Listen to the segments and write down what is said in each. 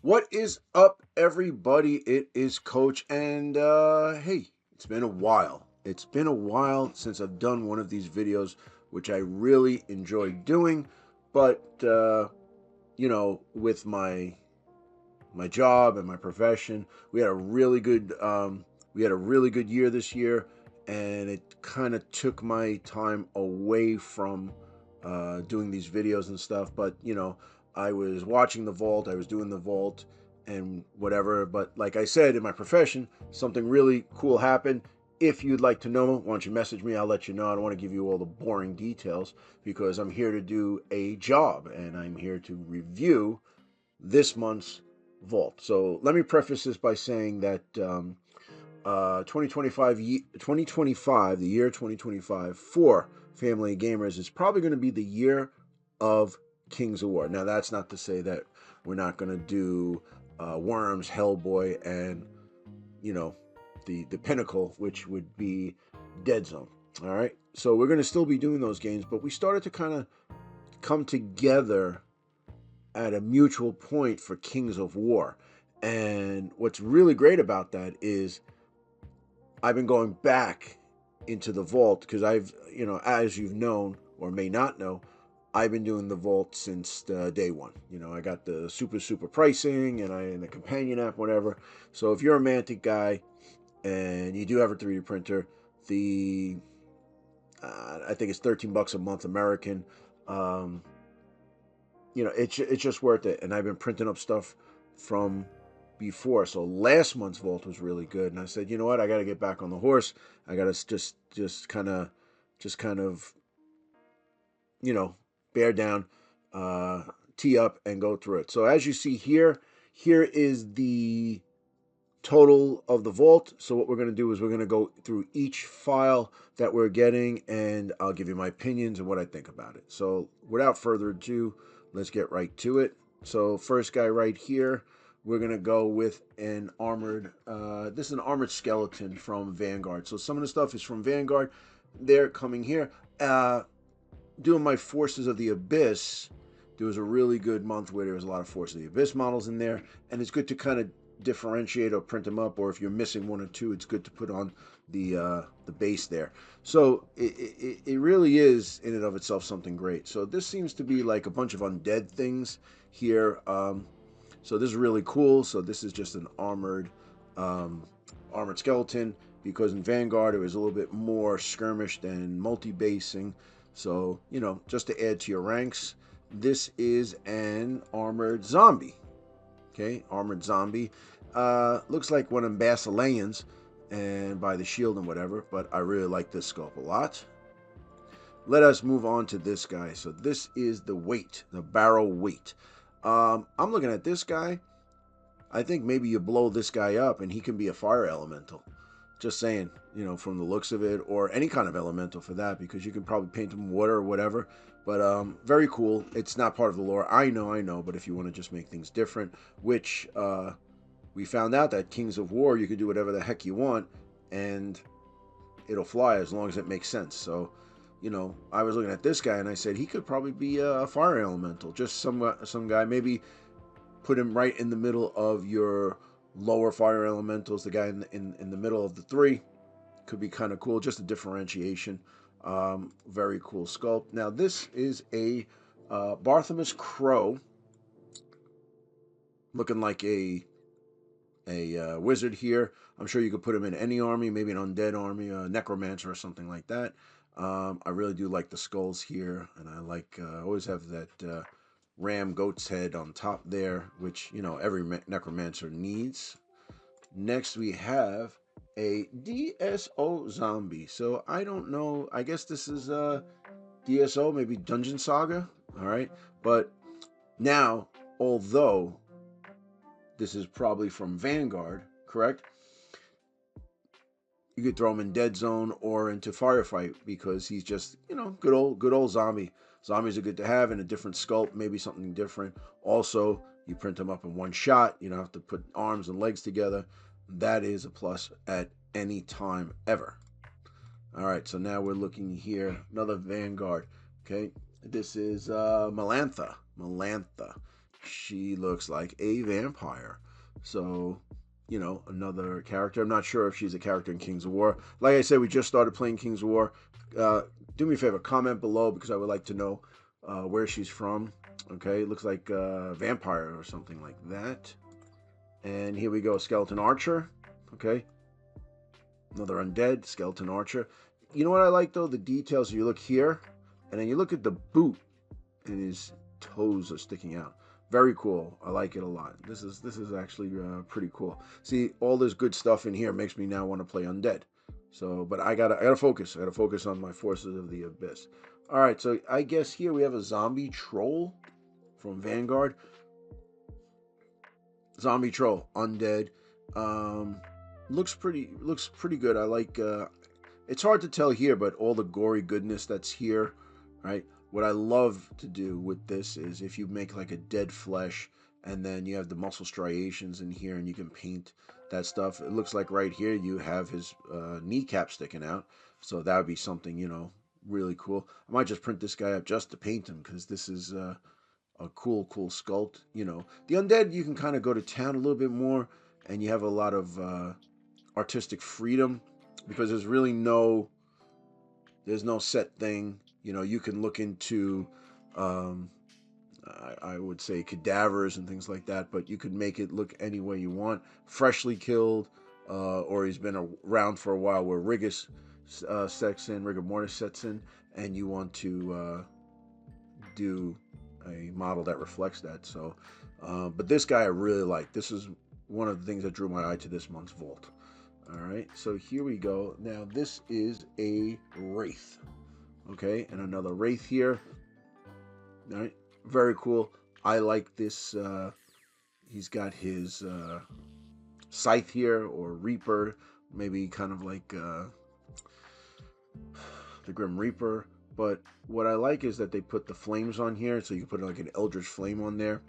What is up, everybody? It is Coach, and hey, it's been a while. It's been a while since I've done one of these videos, which I really enjoy doing. But with my job and my profession, we had a really good year this year, and it kind of took my time away from doing these videos and stuff. But I was watching the vault, I was doing the vault and whatever. But like I said, in my profession, something really cool happened. If you'd like to know, why don't you message me? I'll let you know. I don't want to give you all the boring details because I'm here to do a job and I'm here to review this month's vault. So let me preface this by saying that 2025, the year 2025 for family gamers is probably going to be the year of Kings of War. Now, that's not to say that we're not going to do Worms, Hellboy, and the pinnacle, which would be Dead Zone. All right, so we're going to still be doing those games, but we started to kind of come together at a mutual point for Kings of War. And what's really great about that is I've been going back into the vault because I've, as you've known or may not know, I've been doing the vault since day one. I got the super pricing and the companion app, whatever. So if you're a Mantic guy and you do have a 3D printer, I think it's $13 a month American. It's just worth it. And I've been printing up stuff from before. So last month's vault was really good, and I said, you know what, I got to get back on the horse. I got to just kind of bear down, tee up, and go through it. So as you see here is the total of the vault. So what we're going to do is we're going to go through each file that we're getting, and I'll give you my opinions and what I think about it. So without further ado, let's get right to it. So first guy right here, we're going to go with an armored, this is an armored skeleton from Vanguard. So some of the stuff is from Vanguard. They're coming here. Doing my Forces of the Abyss, there was a really good month where there was a lot of Forces of the Abyss models in there, and it's good to kind of differentiate or print them up, or if you're missing one or two, it's good to put on the base there. So it really is in and of itself something great. So this seems to be like a bunch of undead things here. So this is really cool. So this is just an armored skeleton, because in Vanguard it was a little bit more skirmished and multi-basing. So, just to add to your ranks, this is an armored zombie. Okay, armored zombie. Looks like one of them Basileans, and by the shield and whatever, but I really like this sculpt a lot. Let us move on to this guy. So this is the weight, the barrel weight. I'm looking at this guy. I think maybe you blow this guy up and he can be a fire elemental. Just saying, from the looks of it, or any kind of elemental for that, because you can probably paint him water or whatever. But very cool. It's not part of the lore. I know. But if you want to just make things different, which we found out that Kings of War, you can do whatever the heck you want, and it'll fly as long as it makes sense. So, I was looking at this guy and I said he could probably be a fire elemental. Just some guy, maybe put him right in the middle of your lower fire elementals. The guy in the middle of the three could be kind of cool. Just a differentiation. Very cool sculpt. Now this is a Baramus Crow, looking like a wizard here. I'm sure you could put him in any army, maybe an undead army, a necromancer or something like that. I really do like the skulls here, and I like always have that ram goat's head on top there, which every necromancer needs. Next we have a DSO Zombie. So I don't know, I guess this is DSO, maybe Dungeon Saga. All right, but now, although this is probably from Vanguard, correct, you could throw him in Dead Zone or into Firefight, because he's just good old zombie. Zombies are good to have in a different sculpt, maybe something different. Also, you print them up in one shot. You don't have to put arms and legs together. That is a plus at any time ever. All right, so now we're looking here. Another Vanguard. Okay, this is Melantha. she looks like a vampire. So, you know, another character. I'm not sure if she's a character in Kings of War. Like I said, we just started playing Kings of War. Do me a favor, comment below because I would like to know where she's from. Okay, it looks like vampire or something like that. And here we go, skeleton archer. Okay, another undead skeleton archer. You know what I like though? The details. You look here, and then you look at the boot, and his toes are sticking out. Very cool. I like it a lot. This is actually pretty cool. See, all this good stuff in here makes me now want to play undead. So, but I gotta focus. I gotta focus on my forces of the abyss. All right. So I guess here we have a zombie troll from Vanguard. Zombie troll, undead. Looks pretty good. I like. It's hard to tell here, but all the gory goodness that's here, right? What I love to do with this is if you make like a dead flesh and then you have the muscle striations in here and you can paint that stuff. It looks like right here you have his kneecap sticking out. So that would be something, you know, really cool. I might just print this guy up just to paint him because this is a cool sculpt. You know, the undead, you can kind of go to town a little bit more and you have a lot of artistic freedom because there's really no set thing. You know, you can look into, I would say cadavers and things like that, but you could make it look any way you want. Freshly killed, or he's been around for a while where rigor mortis sets in, and you want to do a model that reflects that. So, but this guy I really like. This is one of the things that drew my eye to this month's Vault. All right, so here we go. Now this is a Wraith. Okay, and another Wraith here. All right, very cool. I like this. He's got his scythe here, or Reaper, maybe kind of like the Grim Reaper. But what I like is that they put the flames on here, so you can put like an Eldritch Flame on there.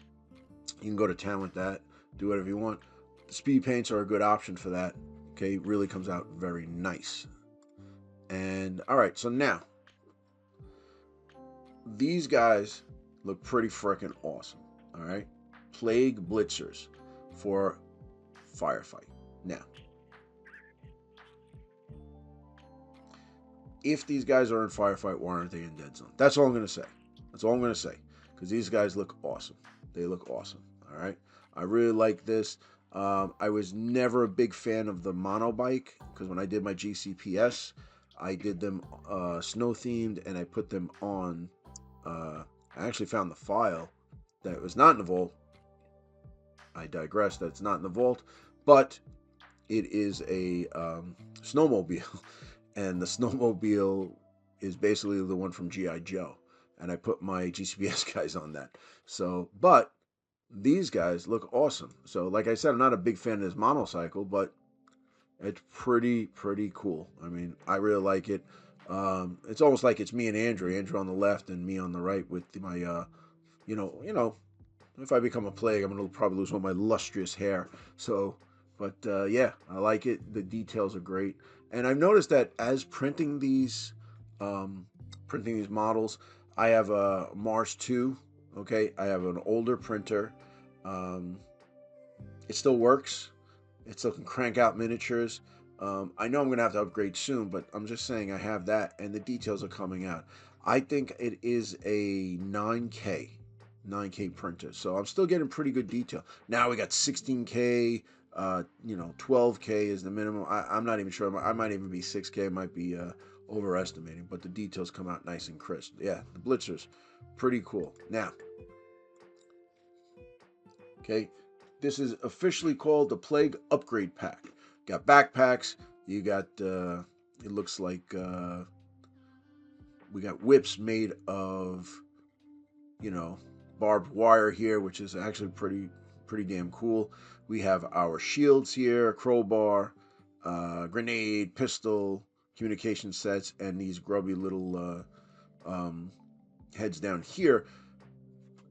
You can go to town with that, do whatever you want. The speed paints are a good option for that. Okay, really comes out very nice. And all right, so now these guys look pretty freaking awesome. All right, Plague Blitzers for Firefight. Now, if these guys are in Firefight, why aren't they in Dead Zone? That's all I'm gonna say. That's all I'm gonna say, because these guys look awesome. They look awesome. All right, I really like this. I was never a big fan of the mono bike because when I did my GCPS, I did them snow themed and I put them on. I actually found the file that was not in the vault. I digress. That's not in the vault, but it is a snowmobile, and the snowmobile is basically the one from G.I. Joe, and I put my GCPS guys on that. So, but these guys look awesome. So, like I said, I'm not a big fan of this monocycle, but it's pretty cool. I mean, I really like it. It's almost like it's me and Andrew on the left and me on the right with my, you know, if I become a plague, I'm gonna probably lose all my lustrous hair. So, but yeah, I like it. The details are great, and I've noticed that as printing these models, I have a Mars 2. Okay, I have an older printer. It still works. It still can crank out miniatures. I know I'm going to have to upgrade soon, but I'm just saying I have that, and the details are coming out. I think it is a 9K printer, so I'm still getting pretty good detail. Now we got 16K, 12K is the minimum. I'm not even sure. I might even be 6K. I might be overestimating, but the details come out nice and crisp. Yeah, the Blitzers, pretty cool. Now, okay, this is officially called the Plague Upgrade Pack. Got backpacks. You got, it looks like we got whips made of, barbed wire here, which is actually pretty damn cool. We have our shields here, crowbar, grenade, pistol, communication sets, and these grubby little heads down here.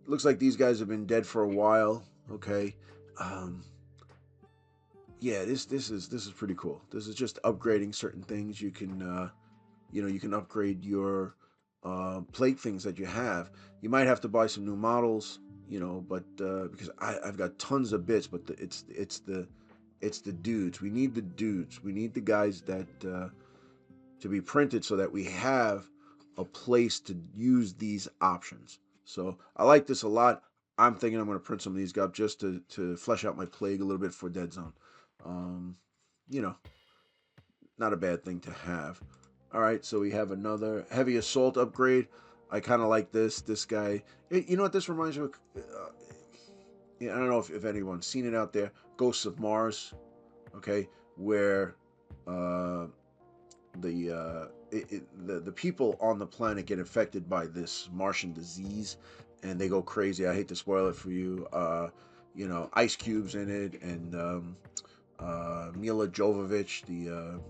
Looks like these guys have been dead for a while. Okay. Yeah, this is pretty cool. This is just upgrading certain things. You can you can upgrade your plate things that you have. You might have to buy some new models. you know, but because I've got tons of bits, but it's the dudes. We need the dudes. We need the guys that to be printed so that we have a place to use these options. So I like this a lot. I'm thinking I'm going to print some of these up just to flesh out my plague a little bit for Dead Zone. Um, you know, not a bad thing to have. All right, so we have another heavy assault upgrade. I kind of like this. This guy, you know what this reminds me of? Yeah, I don't know if anyone's seen it out there. Ghosts of Mars, okay, where uh, the people on the planet get infected by this Martian disease, and they go crazy. I hate to spoil it for you. You know, Ice Cube's in it, and Mila Jovovich, the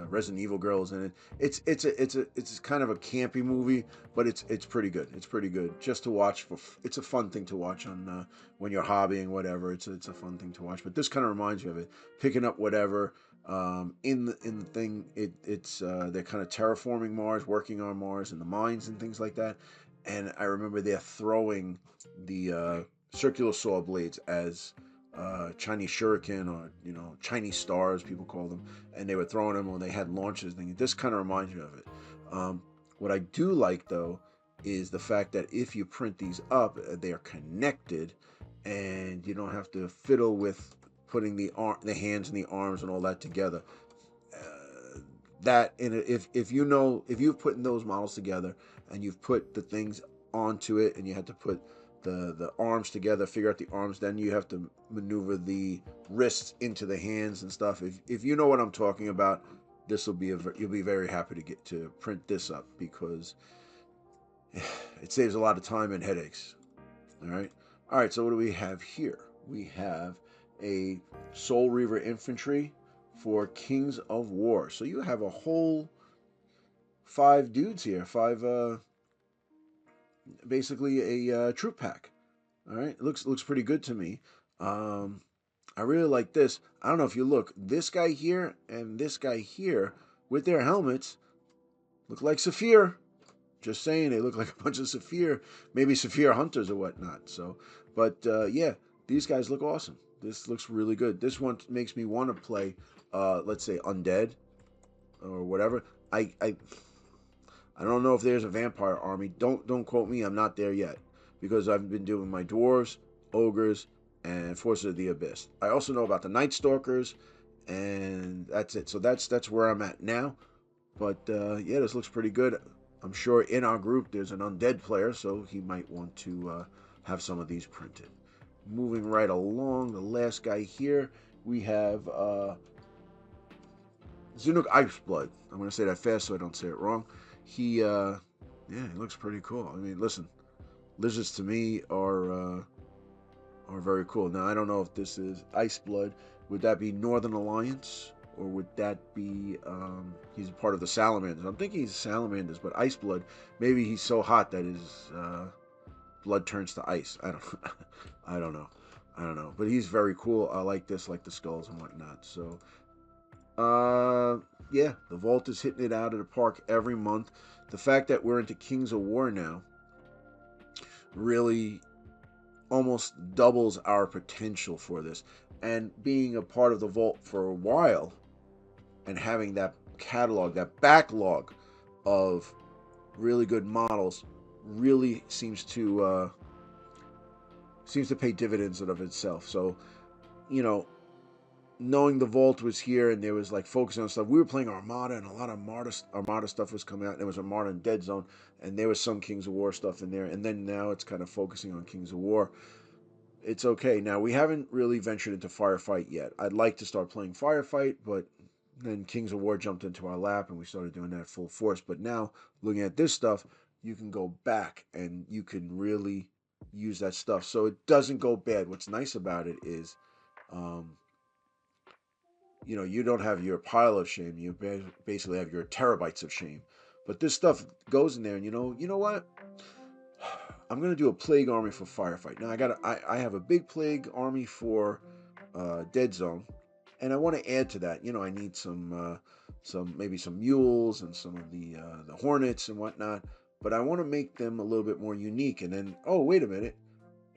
Resident Evil girls in it. It's kind of a campy movie, but it's pretty good. It's pretty good just to watch. It's a fun thing to watch on when you're hobbying, whatever. It's a fun thing to watch. But this kind of reminds me of it. Picking up whatever in the thing. It's they're kind of terraforming Mars, working on Mars, and the mines and things like that. And I remember they're throwing the circular saw blades as Chinese shuriken, or you know, Chinese stars people call them, and they were throwing them when they had launches. This kind of reminds me of it. What I do like though is the fact that if you print these up, they are connected, and you don't have to fiddle with putting the hands and the arms and all that together. That and if you know, if you've put those models together and you've put the things onto it, and you had to put the arms together, figure out the arms, then you have to maneuver the wrists into the hands and stuff. If you know what I'm talking about, this will be you'll be very happy to get to print this up, because it saves a lot of time and headaches. All right. So what do we have here? We have a Soul Reaver infantry for Kings of War. So you have a whole 5 dudes here, basically a troop pack. All right, it looks pretty good to me. I really like this. I don't know if you look, this guy here and this guy here with their helmets look like Saphir. Just saying, they look like a bunch of Saphir, maybe Saphir hunters or whatnot. So, but yeah, these guys look awesome. This looks really good. This one makes me want to play, let's say, Undead or whatever. I don't know if there's a vampire army. Don't quote me. I'm not there yet, because I've been doing my dwarves, ogres, and forces of the abyss. I also know about the night stalkers, and that's it. So that's where I'm at now. But yeah, this looks pretty good. I'm sure in our group there's an undead player, so he might want to have some of these printed. Moving right along, the last guy here, we have Zinuk Iceblood. I'm going to say that fast so I don't say it wrong. Yeah, he looks pretty cool. I mean, listen, lizards to me are very cool. Now, I don't know if this is Iceblood. Would that be Northern Alliance, or would that be he's a part of the Salamanders? I'm thinking he's Salamanders, but Iceblood, maybe he's so hot that his blood turns to ice. I don't, I don't know. I don't know, but he's very cool. I like this, like the skulls and whatnot. So yeah, the Vault is hitting it out of the park every month. The fact that we're into Kings of War now really almost doubles our potential for this. And being a part of the Vault for a while and having that catalog, that backlog of really good models, really seems to pay dividends out of itself. So, you know, knowing the Vault was here and there was like focusing on stuff, we were playing Armada, and a lot of Armada stuff was coming out. There was Armada and Dead Zone, and there was some Kings of War stuff in there. And then now it's kind of focusing on Kings of War. It's okay. Now, we haven't really ventured into Firefight yet. I'd like to start playing Firefight, but then Kings of War jumped into our lap and we started doing that full force. But now, looking at this stuff, you can go back and you can really use that stuff. So it doesn't go bad. What's nice about it is, you know, you don't have your pile of shame. You basically have your terabytes of shame. But this stuff goes in there, and you know what? I'm gonna do a plague army for Firefight. Now I have a big plague army for Dead Zone, and I want to add to that. You know, I need some maybe some mules and some of the Hornets and whatnot. But I want to make them a little bit more unique. And then, oh, wait a minute,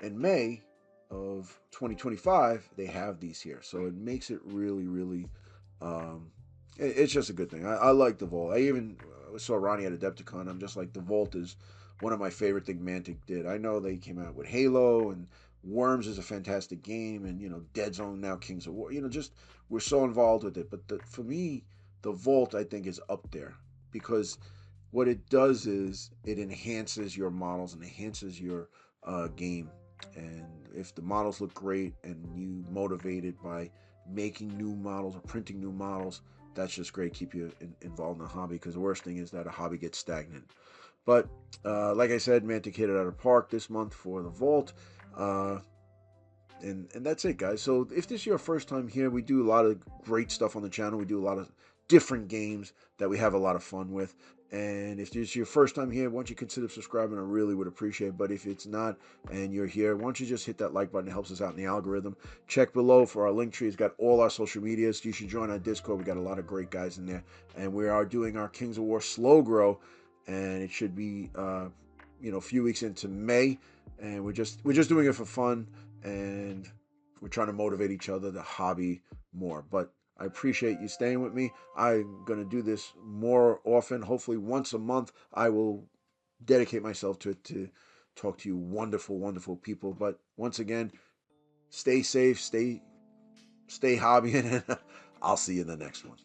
in May of 2025, they have these here. So it makes it really, really, it's just a good thing. I like the Vault. I even saw Ronnie at Adepticon. I'm just like, the Vault is one of my favorite things Mantic did. I know they came out with Halo, and Worms is a fantastic game, and, Dead Zone, now Kings of War. Just we're so involved with it. But for me, the Vault, I think, is up there, because what it does is it enhances your models and enhances your game. And if the models look great and you motivated by making new models or printing new models, that's just great. Keep you involved in the hobby, because the worst thing is that a hobby gets stagnant. But like I said, Mantic hit it out of the park this month for the Vault. And that's it, guys. So if this is your first time here, we do a lot of great stuff on the channel. We do a lot of different games that we have a lot of fun with. And if this is your first time here, why don't you consider subscribing? I really would appreciate it. But if it's not and you're here, why don't you just hit that like button? It helps us out in the algorithm. Check below for our link tree. It's got all our social medias. You should join our Discord. We got a lot of great guys in there. And we are doing our Kings of War slow grow. And it should be a few weeks into May. And we're just doing it for fun. And we're trying to motivate each other to hobby more. But I appreciate you staying with me. I'm going to do this more often. Hopefully once a month, I will dedicate myself to it, to talk to you wonderful, wonderful people. But once again, stay safe, stay hobbying, and I'll see you in the next one.